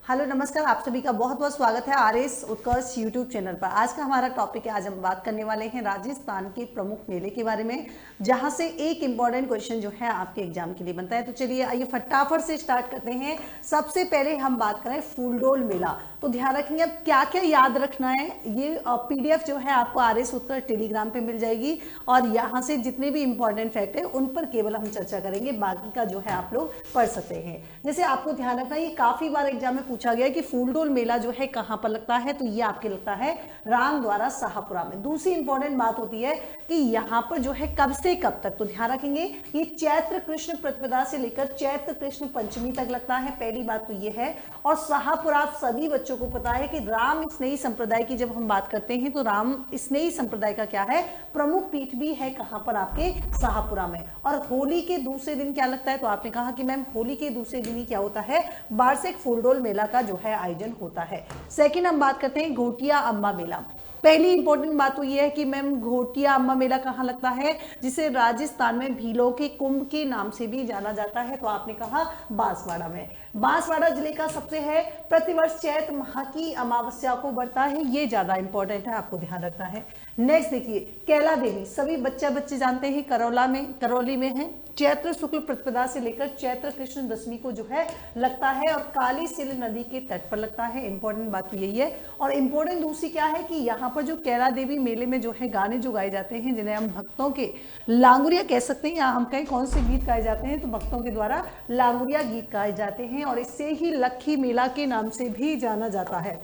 Hello नमस्कार, आप सभी का बहुत बहुत स्वागत है आरएस उत्कर्ष यूट्यूब चैनल पर। आज का हमारा टॉपिक है, आज हम बात करने वाले हैं राजस्थान के प्रमुख मेले के बारे में, जहां से एक इंपॉर्टेंट क्वेश्चन जो है आपके एग्जाम के लिए बनता है। तो चलिए आइए फटाफट से स्टार्ट करते हैं। सबसे पहले हम बात करें फूलडोल मेला। तो ध्यान रखेंगे अब क्या क्या याद रखना है। ये पीडीएफ जो है आपको आरएस उत्कर्ष टेलीग्राम पे मिल जाएगी और यहाँ से जितने भी इंपॉर्टेंट फैक्ट है उन पर केवल हम चर्चा करेंगे, बाकी का जो है आप लोग पढ़ सकते हैं। जैसे आपको ध्यान रखना, ये काफी बार एग्जाम में पूछा गया कि फूलडोल मेला जो है कहां पर लगता है, तो ये आपके लगता है रामद्वारा शाहपुरा में। दूसरी इंपॉर्टेंट बात होती है कि यहाँ पर जो है कब से कब तक, तो ध्यान रखेंगे ये चैत्र कृष्ण प्रतिपदा से लेकर चैत्र कृष्ण पंचमी तक लगता है। पहली बात तो ये है। और शाहपुरा आप सभी बच्चों को पता है कि राम स्नेही संप्रदाय की जब हम बात करते हैं तो राम स्नेही संप्रदाय का क्या है, प्रमुख पीठ भी है कहां पर, आपके शाहपुरा में। और होली के दूसरे दिन क्या लगता है, तो आपने कहा कि मैम होली के दूसरे दिन ही क्या होता है, वार्षिक फूलडोल मेला का जो है आयोजन होता है। सेकंड हम बात करते हैं घोटिया अम्बा मेला। पहली इंपॉर्टेंट बात तो ये है कि मैम घोटिया अम्बा मेला कहाँ लगता है, जिसे राजस्थान में भीलों के कुंभ के नाम से भी जाना जाता है। तो आपने कहा बांसवाड़ा में। बांसवाड़ा जिले का सबसे है, प्रतिवर्ष चैत्र माह की अमावस्या को बढ़ता है, ये ज्यादा इंपॉर्टेंट है, आपको ध्यान रखना है। नेक्स्ट देखिए कैला देवी, सभी बच्चे जानते हैं, करौली में है। चैत्र शुक्ल प्रतिपदा से लेकर चैत्र कृष्ण दशमी को जो है लगता है और काली सिल नदी के तट पर लगता है। इंपॉर्टेंट बात तो यही है। और इंपॉर्टेंट दूसरी क्या है कि यहाँ पर जो कैला देवी मेले में जो है गाने जो गाए जाते हैं, जिन्हें हम भक्तों के लांगुरिया कह सकते हैं, या हम कहें कौन से गीत गाए जाते हैं, तो भक्तों के द्वारा लांगुरिया गीत गाए जाते हैं और इससे ही लक्खी मेला के नाम से भी जाना जाता है।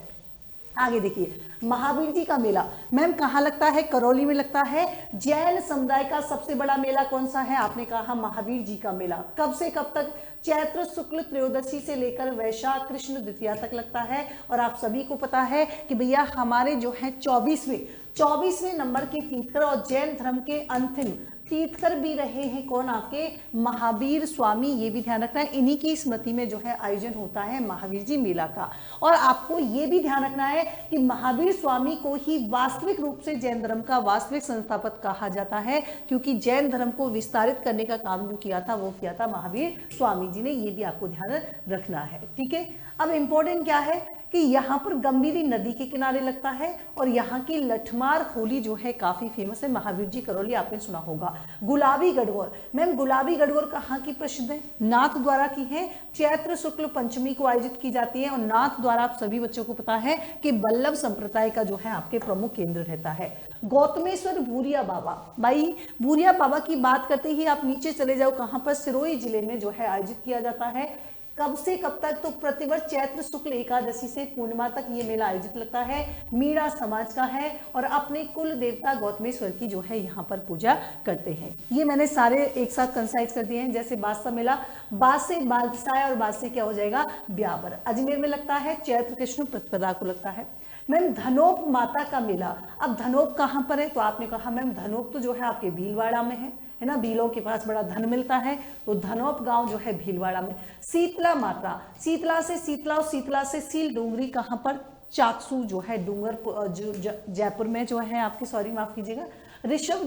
आगे देखिए महावीर जी का मेला मैम कहाँ लगता है, करौली में लगता है। जैन समुदाय का सबसे बड़ा मेला कौन सा है, आपने कहा महावीर जी का मेला। कब से कब तक, चैत्र शुक्ल त्रयोदशी से लेकर वैशाख कृष्ण द्वितीया तक लगता है। और आप सभी को पता है कि भैया हमारे जो है 24वें नंबर के तीर्थकर और जैन धर्म के अंतिम तीर्थकर भी रहे हैं कौन, आपके महावीर स्वामी। ये भी ध्यान रखना है, इन्हीं की स्मृति में जो है आयोजन होता है महावीर जी मेला का। और आपको ये भी ध्यान रखना है कि महावीर स्वामी को ही वास्तविक रूप से जैन धर्म का वास्तविक संस्थापक कहा जाता है, क्योंकि जैन धर्म को विस्तारित करने का काम जो किया था वो किया था महावीर स्वामी जी ने। ये भी आपको ध्यान रखना है, ठीक है। अब इंपॉर्टेंट क्या है कि यहाँ पर गंभीरी नदी के किनारे लगता है और यहाँ की लठमार होली जो है काफी फेमस है। महावीर जी करौली आपने सुना होगा। गुलाबी गढ़वाल मैम, गुलाबी गढ़वाल कहाँ की प्रसिद्ध है, नाथ द्वारा की है। चैत्र शुक्ल पंचमी को आयोजित की जाती है और नाथ द्वारा आप सभी बच्चों को पता है कि वल्लभ संप्रदाय का जो है आपके प्रमुख केंद्र रहता है। गौतमेश्वर भूरिया बाबा, भाई भूरिया बाबा की बात करते ही आप नीचे चले जाओ, कहाँ पर, सिरोही जिले में जो है आयोजित किया जाता है। कब से कब तक, तो प्रतिवर्ष चैत्र शुक्ल एकादशी से पूर्णिमा तक ये मेला आयोजित लगता है। मीणा समाज का है और अपने कुल देवता गौतमेश्वर की जो है यहाँ पर पूजा करते हैं। ये मैंने सारे एक साथ कंसाइज कर दिए हैं। जैसे बादशाह मेला, बाद से बादशाह और बाद से क्या हो जाएगा, ब्यावर। अजमेर में लगता है, चैत्र कृष्ण प्रतिपदा को लगता है। मैम धनोप माता का मेला, अब धनोप कहाँ पर है, तो आपने कहा मैम धनोप तो जो है आपके भीलवाड़ा में है ना, भीलों के पास बड़ा धन मिलता है, तो धनोप गांव जो है भीलवाड़ा में। शीतला माता, शीतला और शीतला से सील डूंगरी कहाँ पर, चाकसू जो है डूंगर जयपुर में जो है आपके, सॉरी माफ कीजिएगा। ऋषभ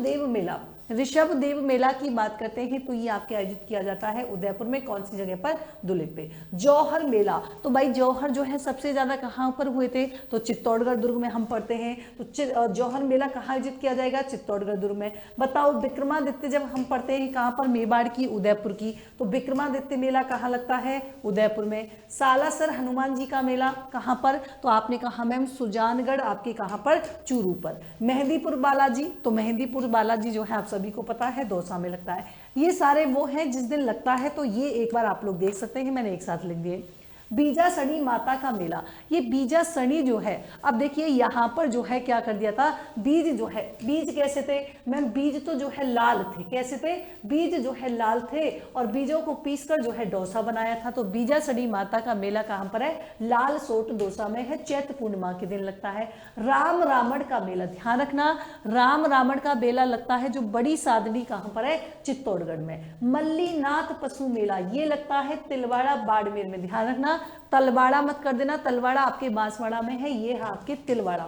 देव मेला की बात करते हैं तो ये आपके आयोजित किया जाता है उदयपुर में, कौन सी जगह पर, दुलिप पे। जौहर मेला, तो भाई जौहर जो है सबसे ज्यादा कहाँ पर हुए थे, तो चित्तौड़गढ़ दुर्ग में हम पढ़ते हैं। तो जौहर मेला कहाँ आयोजित किया जाएगा, चित्तौड़गढ़ दुर्ग में। बताओ विक्रमादित्य जब हम पढ़ते हैं कहाँ पर, मेवाड़ की, उदयपुर की, तो विक्रमादित्य मेला कहाँ लगता है, उदयपुर में। सालासर हनुमान जी का मेला कहाँ पर, तो आपने कहा मैम सुजानगढ़ आपके कहाँ पर, चूरू पर। मेहंदीपुर बालाजी, तो मेहंदीपुर बालाजी जो है आप सभी को पता है दौसा में लगता है। ये सारे वो हैं जिस दिन लगता है, तो ये एक बार आप लोग देख सकते हैं, मैंने एक साथ लिख दिए। बीजासनी माता का मेला, ये बीजासनी जो है, अब देखिए यहाँ पर जो है क्या कर दिया था, बीज जो है, बीज कैसे थे मैम, बीज तो जो है लाल थे, कैसे थे, बीज जो है लाल थे और बीजों को पीसकर जो है डोसा बनाया था। तो बीजासनी माता का मेला कहाँ पर है, लाल सोट डोसा में है, चैत्र पूर्णिमा के दिन लगता है। राम रावण का मेला, ध्यान रखना, राम रावण का मेला लगता है जो बड़ी सादड़ी कहाँ पर है, चित्तौड़गढ़ में। मल्लीनाथ पशु मेला, ये लगता है तिलवाड़ा बाड़मेर में, ध्यान रखना, तलवाड़ा मत कर देना, तलवाड़ा आपके बांसवाड़ा में है, ये है आपके तिलवाड़ा।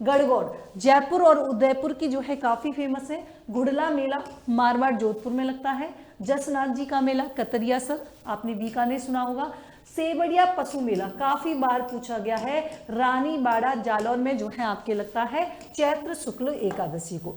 गढ़गौड़ जयपुर और उदयपुर की जो है काफी फेमस है। घुड़ला मेला मारवाड़ जोधपुर में लगता है। जसनाथ जी का मेला कतरियासर, आपने बीकानेर सुना होगा। सेवड़िया पशु मेला काफी बार पूछा गया है, रानी बाड़ा जालौर में जो है आपके लगता है चैत्र शुक्ल एकादशी को।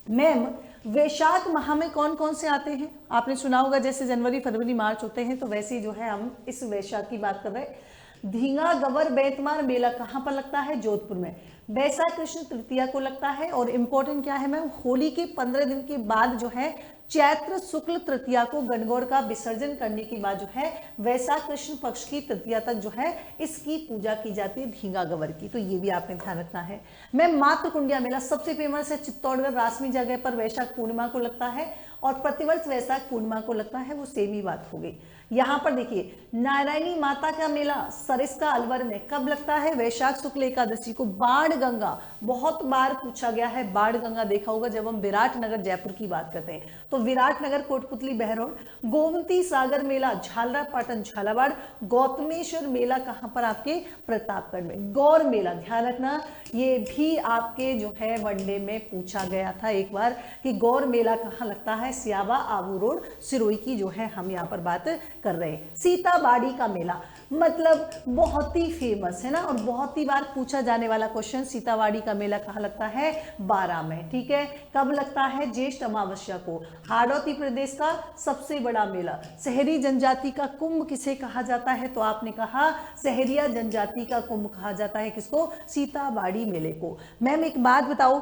मैम वैशाख माह में कौन कौन से आते हैं, आपने सुना होगा जैसे जनवरी फरवरी मार्च होते हैं, तो वैसे ही जो है हम इस वैशाख की बात कर रहे हैं। धींगा गवर बैतमार मेला कहाँ पर लगता है, जोधपुर में। वैशाख कृष्ण तृतीया को लगता है, और इम्पोर्टेंट क्या है मैम, होली के 15 दिन के बाद जो है चैत्र शुक्ल तृतीया को गणगौर का विसर्जन करने के बाद जो है वैशाख कृष्ण पक्ष की तृतीया तक जो है इसकी पूजा की जाती है धींगा गवर की, तो ये भी आपने ध्यान रखना है। मैं मातृकुंडिया मेला सबसे फेमस है चित्तौड़गढ़, रासमी जगह पर वैशाख पूर्णिमा को लगता है, और प्रतिवर्ष वैशाख पूर्णिमा को लगता है, वो सेम ही बात हो गई। यहाँ पर देखिए नारायणी माता का मेला सरिस्का अलवर में कब लगता है, वैशाख शुक्ल एकादशी को। बाण गंगा बहुत बार पूछा गया है, बाण गंगा देखा होगा जब हम विराटनगर जयपुर की बात करते हैं, तो विराटनगर कोटपुतली बहरोड। गोमती सागर मेला झालरा पाटन झालावाड़। गौतमेश्वर मेला कहाँ पर आपके, प्रतापगढ़ में। गौर मेला ध्यान रखना, ये भी आपके जो है वनडे में पूछा गया था एक बार कि गौर मेला कहाँ लगता है, सियावा आबू रोड सिरोही की जो है हम यहाँ पर बात कर रहे हैं। सीताबाड़ी का मेला मतलब बहुत ही फेमस है ना, और बहुत ही बार पूछा जाने वाला क्वेश्चन, सीताबाड़ी का मेला कहाँ लगता है, 12 में, ठीक है। कब लगता है, ज्येष्ठ अमावस्या को। हाड़ौती प्रदेश का सबसे बड़ा मेला। शहरी जनजाति का कुंभ किसे कहा जाता है, तो आपने कहा शहरिया जनजाति का कुंभ कहा जाता है किसको, सीताबाड़ी मेले को। मैम एक बात बताओ,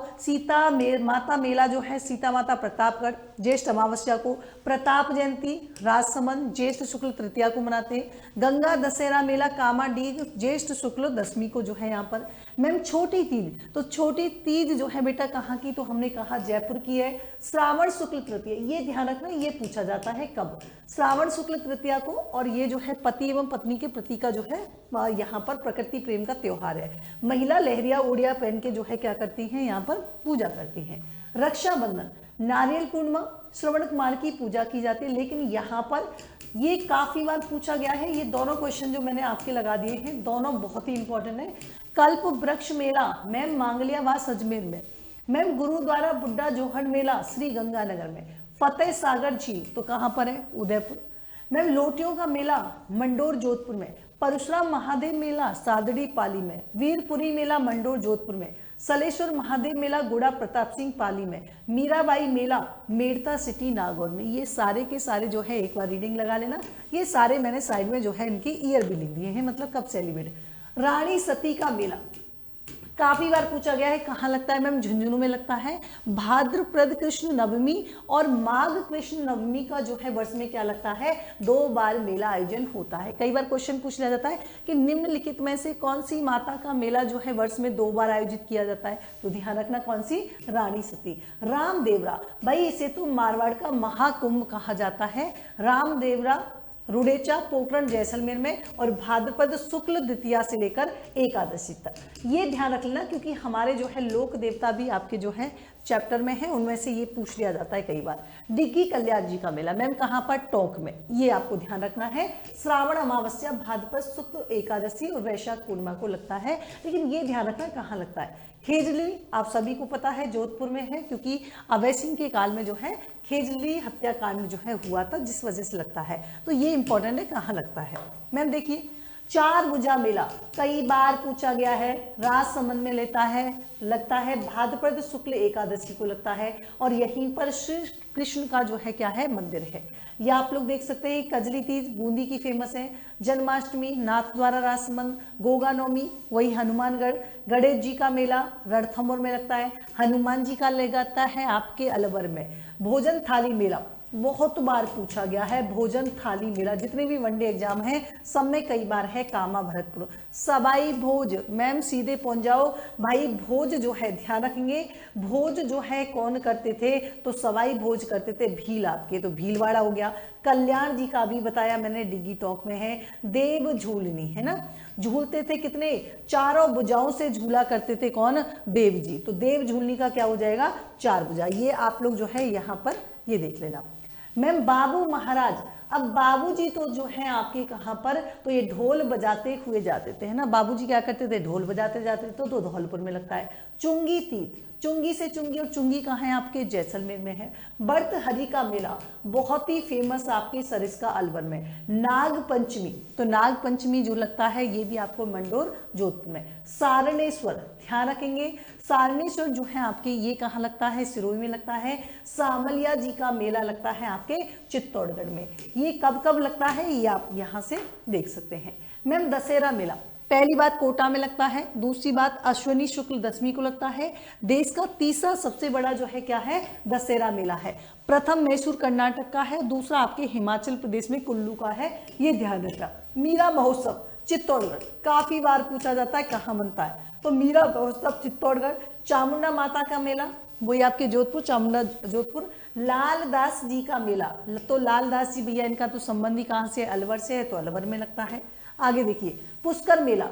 माता मेला जो है सीता माता प्रतापगढ़ ज्येष्ठ अमावस्या को। प्रताप जयंती राजसमंद ज्येष्ठ शुक्ल तृतीया को मनाते हैं। गंगा दशहरा मेला कामाडीह ज्येष्ठ शुक्ल दशमी को जो है यहाँ पर। मैम छोटी तीज, तो छोटी तीज जो है बेटा कहाँ की, तो हमने कहा जयपुर की है। श्रावण शुक्ल तृतीया, ये ध्यान रखना, ये पूछा जाता है कब, श्रावण शुक्ल तृतीया को, और ये जो है पति एवं पत्नी के प्रति का जो है यहाँ पर प्रकृति प्रेम का त्योहार है। महिला लहरिया ओढ़िया पहन के जो है क्या करती हैं, यहाँ पर पूजा करती हैं। रक्षाबंधन, नारियल पूर्णिमा, श्रवण कुमार की पूजा की जाती है, लेकिन यहाँ पर ये काफी बार पूछा गया है। ये दोनों क्वेश्चन जो मैंने आपके लगा दिए हैं, दोनों बहुत ही इंपॉर्टेंट है। कल्प वृक्ष मेला मैम मांगलियावास अजमेर में। मैम गुरुद्वारा बुड्ढा जोहड़ मेला श्री गंगानगर में। फतेह सागर झील तो कहाँ पर है, उदयपुर। मैम लोटियों का मेला मंडोर जोधपुर में। परशुराम महादेव मेला सादड़ी पाली में। वीरपुरी मेला मंडोर जोधपुर में। सलेश्वर महादेव मेला गुड़ा प्रताप सिंह पाली में। मीराबाई मेला मेड़ता सिटी नागौर में। ये सारे के सारे जो है एक बार रीडिंग लगा लेना, ये सारे मैंने साइड में जो है इनके ईयर भी लिख दिए हैं, मतलब कब सेलिब्रेट। रानी सती का मेला काफी बार पूछा गया है, कहाँ लगता है मैम, झुंझुनू में लगता है। भाद्रपद कृष्ण नवमी और माघ कृष्ण नवमी का जो है वर्ष में क्या लगता है, 2 बार मेला आयोजन होता है। कई बार क्वेश्चन पूछ लिया जाता है कि निम्नलिखित में से कौन सी माता का मेला जो है वर्ष में 2 बार आयोजित किया जाता है, तो ध्यान रखना कौन सी, रानी सती। रामदेवरा, भाई इसे तो मारवाड़ का महाकुंभ कहा जाता है। रामदेवरा रुडेचा पोखरण जैसलमेर में, और भाद्रपद शुक्ल द्वितीया से लेकर एकादशी तक। ये ध्यान रख लेना, क्योंकि हमारे जो है लोक देवता भी आपके जो है चैप्टर में है, उनमें से ये पूछ लिया जाता है कई बार। डिग्गी कल्याण जी का मेला मैम कहाँ पर, टोंक में, ये आपको ध्यान रखना है। श्रावण अमावस्या भाद्रपद शुक्ल एकादशी और वैशाख पूर्णिमा को लगता है, लेकिन ये ध्यान रखना कहाँ लगता है। खेजली आप सभी को पता है जोधपुर में है, क्योंकि अभय सिंह के काल में जो है खेजली हत्याकांड जो है हुआ था, जिस वजह से लगता है, तो ये इंपॉर्टेंट है कहाँ लगता है। मैम देखिए चार भुजा मेला कई बार पूछा गया है, राजसमंद में लगता है भाद्रपद शुक्ल एकादशी को लगता है, और यहीं पर श्री कृष्ण का जो है क्या है, मंदिर है। ये आप लोग देख सकते हैं। कजली तीज बूंदी की फेमस है। जन्माष्टमी नाथद्वारा राजसमंद। गोगा नवमी वही हनुमानगढ़। गणेश जी का मेला रणथंभौर में लगता है। हनुमान जी का लगता है आपके अलवर में। भोजन थाली मेला बहुत बार पूछा गया है। भोजन थाली मेला जितने भी वनडे एग्जाम हैं सब में कई बार है, कामा भरतपुर। सबाई भोज मैम सीधे पहुंच जाओ भाई। भोज जो है ध्यान रखेंगे, भोज जो है कौन करते थे, तो सवाई भोज करते थे भील आपके, तो भीलवाड़ा हो गया। कल्याण जी का भी बताया मैंने, डिग्गी टॉक में है। देव झूलनी है ना, झूलते थे कितने, चारों भुजाओं से झूला करते थे कौन, देव जी, तो देव झूलनी का क्या हो जाएगा, 4 भुजा। ये आप लोग जो है यहाँ पर ये देख लेना। मैम बाबू महाराज, अब बाबूजी तो जो है आपके कहाँ पर, तो ये ढोल बजाते हुए जाते थे, है ना। बाबूजी क्या करते थे, ढोल बजाते जाते थे, तो धौलपुर में लगता है। चुंगी तीज, चुंगी से चुंगी, और चुंगी कहाँ है आपके जैसलमेर में है। बर्तहरी का मेला बहुत ही फेमस आपके सरिस्का अलवर में। नाग पंचमी, तो नाग पंचमी जो लगता है ये भी आपको मंडोर जोधपुर में। सारणेश्वर, ध्यान रखेंगे सारणेश्वर जो है आपके ये कहाँ लगता है, सिरोही में लगता है। सामलिया जी का मेला लगता है आपके चित्तौड़गढ़ में। ये कब कब लगता है ये आप यहाँ से देख सकते हैं। मैम दशहरा मेला पहली बात कोटा में लगता है, दूसरी बात अश्विनी शुक्ल दशमी को लगता है। देश का तीसरा सबसे बड़ा जो है क्या है, दशहरा मेला है। प्रथम मैसूर कर्नाटक का है, दूसरा आपके हिमाचल प्रदेश में कुल्लू का है, ये ध्यान रखना। मीरा महोत्सव चित्तौड़गढ़, काफी बार पूछा जाता है कहाँ बनता है, तो मीरा महोत्सव चित्तौड़गढ़। चामुंडा माता का मेला वही आपके जोधपुर, चामुंडा जोधपुर। लालदास जी का मेला, तो लालदास जी भैया इनका तो संबंधी कहाँ से, अलवर से है, तो अलवर में लगता है। आगे देखिए पुष्कर मेला,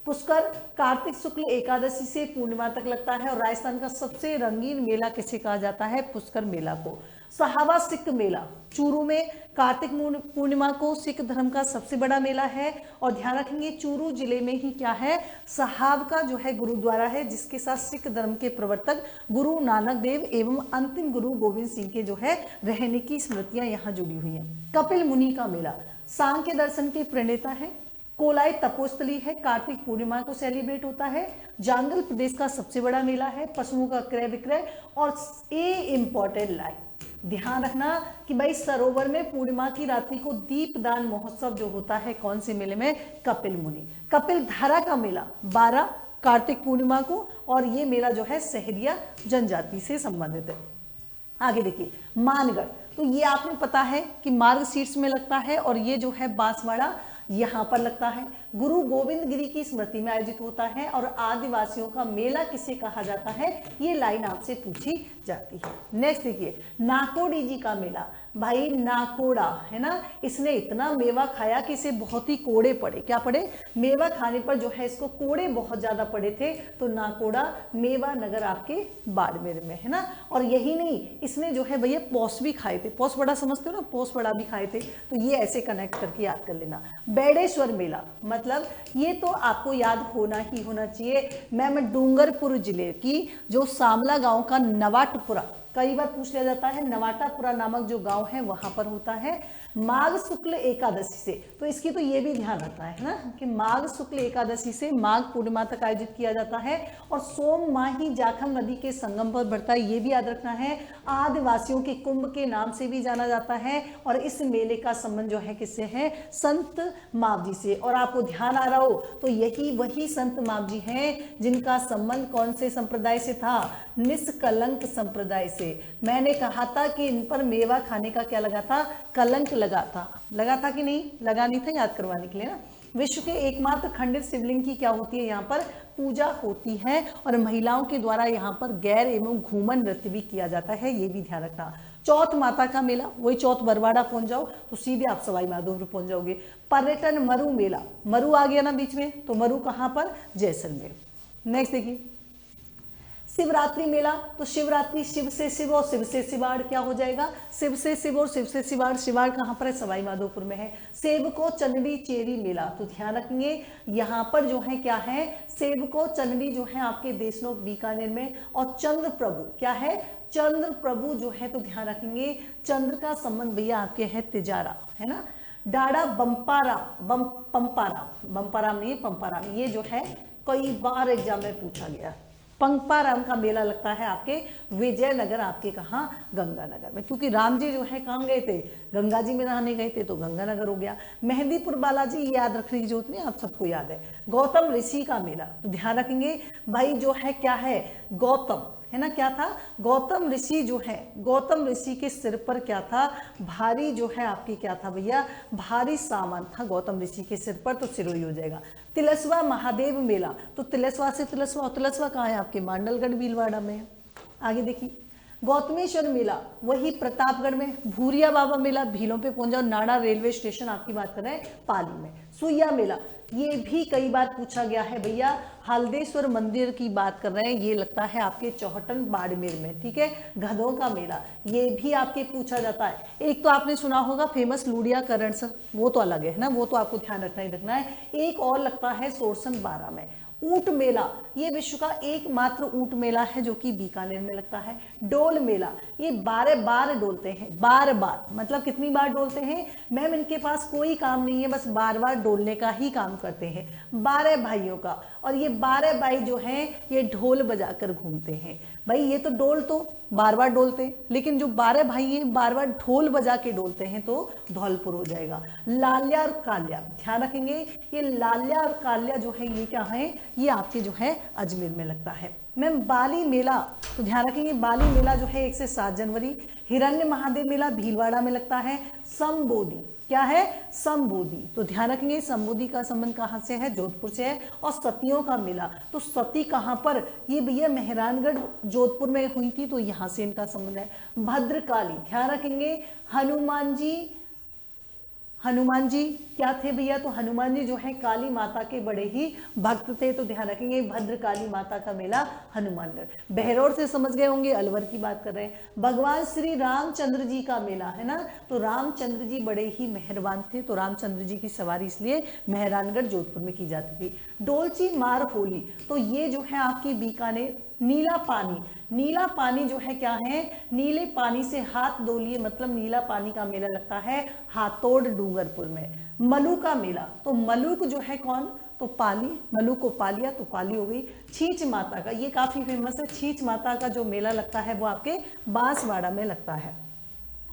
पुष्कर कार्तिक शुक्ल एकादशी से पूर्णिमा तक लगता है, और राजस्थान का सबसे रंगीन मेला किसे कहा जाता है, पुष्कर मेला को। सहावा सिख मेला चूरू में कार्तिक पूर्णिमा को सिख धर्म का सबसे बड़ा मेला है। और ध्यान रखेंगे चूरू जिले में ही क्या है, सहाव का जो है गुरुद्वारा है, जिसके साथ सिख धर्म के प्रवर्तक गुरु नानक देव एवं अंतिम गुरु गोविंद सिंह के जो है रहने की स्मृतियां यहाँ जुड़ी हुई हैं। कपिल मुनि का मेला सांख्य दर्शन के प्रणेता है। कोलाई तपोस्थली है, कार्तिक पूर्णिमा को सेलिब्रेट होता है। जांगल प्रदेश का सबसे बड़ा मेला है, पशुओं का क्रय विक्रय। और ए इंपॉर्टेंट लाइन ध्यान रखना कि भाई सरोवर में पूर्णिमा की रात्रि को दीपदान महोत्सव जो होता है कौन से मेले में, कपिल मुनि। कपिल धारा का मेला 12 कार्तिक पूर्णिमा को, और ये मेला जो है सहरिया जनजाति से संबंधित है। आगे देखिए मानगढ़, तो ये आपने पता है कि मार्गशीर्ष में लगता है, और ये जो है बांसवाड़ा यहाँ पर लगता है। गुरु गोविंद गिरी की स्मृति में आयोजित होता है। और आदिवासियों का मेला किसे कहा जाता है, ये लाइन आपसे पूछी जाती है। नेक्स्ट देखिए नाकोड़ी जी का मेला, भाई नाकोड़ा है ना, इसने इतना मेवा खाया कि इसे बहुत ही कोड़े पड़े। क्या पड़े, मेवा खाने पर जो है इसको कोड़े बहुत ज्यादा पड़े थे, तो नाकोड़ा मेवा नगर आपके बाड़मेर में है ना। और यही नहीं, इसने जो है भैया पौस भी खाए थे, पौस बड़ा समझते हो ना, पौस बड़ा भी खाए थे, तो ये ऐसे कनेक्ट करके याद कर लेना। बेड़ेश्वर मेला मतलब ये तो आपको याद होना ही होना चाहिए। मैम डूंगरपुर जिले की जो सामला गांव का नवाटपुरा, कई बार पूछ लिया जाता है, नवाटापुरा नामक जो गांव है वहां पर होता है। माघ शुक्ल एकादशी से, तो इसकी तो ये भी ध्यान रखना है ना कि माघ शुक्ल एकादशी से माघ पूर्णिमा तक आयोजित किया जाता है। और सोम माही जाखम नदी के संगम पर बढ़ता है, ये भी याद रखना है। आदिवासियों के कुंभ के नाम से भी जाना जाता है। और इस मेले का संबंध जो है किससे है, संत मावजी से। और आपको ध्यान आ रहा हो तो यही वही संत मावजी हैं जिनका संबंध कौन से संप्रदाय से था, निष्कलंक संप्रदाय से। मैंने कहा था कि इन पर मेवा खाने का क्या लगा था, कलंक लगा था कि नहीं, लगा नहीं था, याद करवाने के लिए ना। विश्व के एकमात्र खंडित शिवलिंग की क्या होती है, यहाँ पर पूजा होती है। और महिलाओं के द्वारा यहाँ पर गैर एवं घूमर नृत्य भी किया जाता है, ये भी ध्यान रखना। चौथ माता का मेला, वही चौथ बरवाड़ा पहुंच जाओ तो सीधे आप सवाई माधोपुर पहुंच जाओगे। पर्यटन मरु मेला, मरु आ गया ना बीच में, तो मरु कहाँ पर, जैसलमेर। नेक्स्ट देखिए शिवरात्रि मेला, तो शिवरात्रि शिव से शिव और शिव से शिवाड़ क्या हो जाएगा, शिव से शिव और शिव से शिवाड़। शिवाड़ कहाँ पर है, सवाई माधोपुर में है। सेवको चंडी चेरी मेला, तो ध्यान रखेंगे यहाँ पर जो है क्या है, सेवको चंडी जो है आपके देशनोक बीकानेर में। और चंद्र प्रभु क्या है, चंद्र प्रभु जो है, तो ध्यान रखेंगे चंद्र का संबंध भैया आपके है तिजारा है ना। डाड़ा बम्पाराम नहीं पंपाराम, ये जो है कई बार एग्जाम में पूछा गया। पंपाराम का मेला लगता है आपके विजयनगर, आपके कहाँ, गंगानगर में, क्योंकि राम जी जो है कहाँ गए थे, गंगा जी में नहाने गए थे, तो गंगानगर हो गया। मेहंदीपुर बालाजी, ये याद रखने की जरूरत नहीं, आप सबको याद है। गौतम ऋषि का मेला, तो ध्यान रखेंगे भाई जो है क्या है, गौतम है ना, क्या था, गौतम ऋषि जो है, गौतम ऋषि के सिर पर क्या था, भारी जो है आपकी क्या था भैया, भारी सामान था गौतम ऋषि के सिर पर, तो सिरोही हो जाएगा। तिलस्वा महादेव मेला, तो तिलस्वा से तिलस्वा, और तिलस्वा कहाँ है आपके, मांडलगढ़ भीलवाड़ा में है। आगे देखिए गौतमेश्वर मेला, वही प्रतापगढ़ में। भूरिया बाबा मेला, भीलों पे पहुंच जाओ, नाड़ा रेलवे स्टेशन आपकी बात कर रहे हैं, पाली में। सुइया मेला, ये भी कई बार पूछा गया है भैया, हल्देश्वर मंदिर की बात कर रहे हैं, ये लगता है आपके चौहटन बाड़मेर में, ठीक है। गधों का मेला, ये भी आपके पूछा जाता है। एक तो आपने सुना होगा फेमस लूडिया करण सर, वो तो अलग है ना, वो तो आपको ध्यान रखना ही रखना है। एक और लगता है सोरसन 12 में। ऊंट मेला, ये विश्व का एकमात्र ऊंट मेला है जो कि बीकानेर में लगता है। डोल मेला, ये 12 बार डोलते हैं, बार बार, मतलब कितनी बार डोलते हैं मैम, इनके पास कोई काम नहीं है, बस बार बार डोलने का ही काम करते हैं। 12 भाइयों का, और ये 12 भाई जो हैं ये ढोल बजाकर घूमते हैं। भाई ये तो डोल तो बार बार डोलते हैं, लेकिन जो 12 भाई हैं बार बार ढोल बजा के डोलते हैं तो धौलपुर हो जाएगा। लाल्या और काल्या, ध्यान रखेंगे, ये लाल्या और काल्या जो है ये क्या है, ये आपके जो है अजमेर में लगता है। मैम बाली मेला, तो ध्यान रखेंगे बाली मेला जो है 1 से 7 जनवरी। हिरण्य महादेव मेला भीलवाड़ा में लगता है। संबोधि, क्या है, संबोधि, तो ध्यान रखेंगे संबोधि का संबंध कहाँ से है, जोधपुर से है। और सतियों का मेला, तो सती कहाँ पर, ये भैया मेहरानगढ़ जोधपुर में हुई थी, तो यहाँ से इनका संबंध है। भद्रकाली, ध्यान रखेंगे हनुमान जी क्या थे भैया, तो हनुमान जी जो है काली माता के बड़े ही भक्त थे, तो ध्यान रखेंगे भद्रकाली माता का मेला हनुमानगढ़। बहरौर से समझ गए होंगे, अलवर की बात कर रहे हैं। भगवान श्री रामचंद्र जी का मेला है ना, तो रामचंद्र जी बड़े ही मेहरबान थे, तो रामचंद्र जी की सवारी इसलिए मेहरानगढ़ जोधपुर में की जाती थी। डोलची मार होली, तो ये जो है आपकी बीकानेर। नीला पानी, नीला पानी जो है क्या है, नीले पानी से हाथ धो लिए, मतलब नीला पानी का मेला लगता है हाथोड़ डूंगरपुर में। मलू का मेला, तो मलुक जो है कौन, तो पाली, मलू को पालिया तो पाली हो गई। छींच माता का, ये काफी फेमस है, छींच माता का जो मेला लगता है वो आपके बांसवाड़ा में लगता है।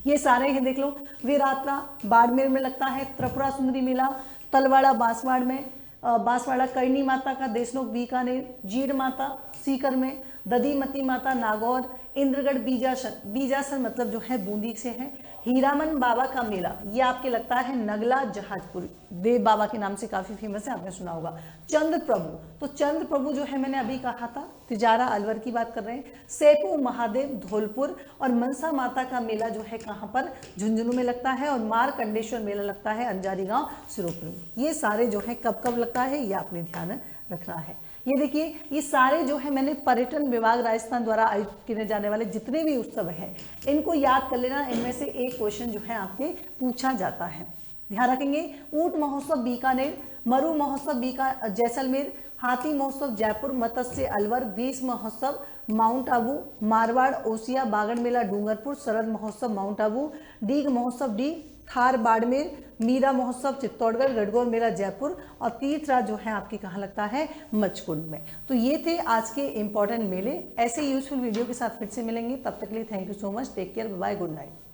ये सारे हैं देख लो। वीरात्रा बाड़मेर में लगता है। त्रिपुरा सुंदरी मेला तलवाड़ा बांसवाड़ में। बांसवाड़ा करणी माता का देशनोक बीकानेर। जीड़ माता सीकर में। दधीमती माता नागौर। इंद्रगढ़ बीजासन मतलब जो है बूंदी से है। हीरामन बाबा का मेला ये आपके लगता है नगला जहाजपुर, देव बाबा के नाम से काफी फेमस है, आपने सुना होगा। चंद्र प्रभु, तो चंद्र प्रभु जो है मैंने अभी कहा था, तिजारा अलवर की बात कर रहे हैं। सेपू महादेव धौलपुर। और मनसा माता का मेला जो है कहाँ पर, झुंझुनू में लगता है। और मारकंडेश्वर मेला लगता है अंजारी गांव सिरोपुर में। ये सारे जो है कब कब लगता है ये आपने ध्यान रखना है। ये देखिए ये सारे जो है मैंने पर्यटन विभाग राजस्थान द्वारा आयोजित किए जाने वाले जितने भी उत्सव हैं इनको याद कर लेना, इनमें से एक क्वेश्चन जो है आपके पूछा जाता है। ध्यान रखेंगे। ऊंट महोत्सव बीकानेर। मरु महोत्सव जैसलमेर। हाथी महोत्सव जयपुर। मत्स्य अलवर। ग्रीष्म महोत्सव माउंट आबू। मारवाड़ ओसिया। बागड़ मेला डूंगरपुर। शरद महोत्सव माउंट आबू। डीग महोत्सव डी थार बाड़मेर। मीरा महोत्सव चित्तौड़गढ़। गढ़गौर मेला जयपुर। और तीर्थराज जो है आपके कहाँ लगता है, मचकुंड में। तो ये थे आज के इंपॉर्टेंट मेले। ऐसे यूजफुल वीडियो के साथ फिर से मिलेंगे, तब तक के लिए thank you so much, take care, bye, good night.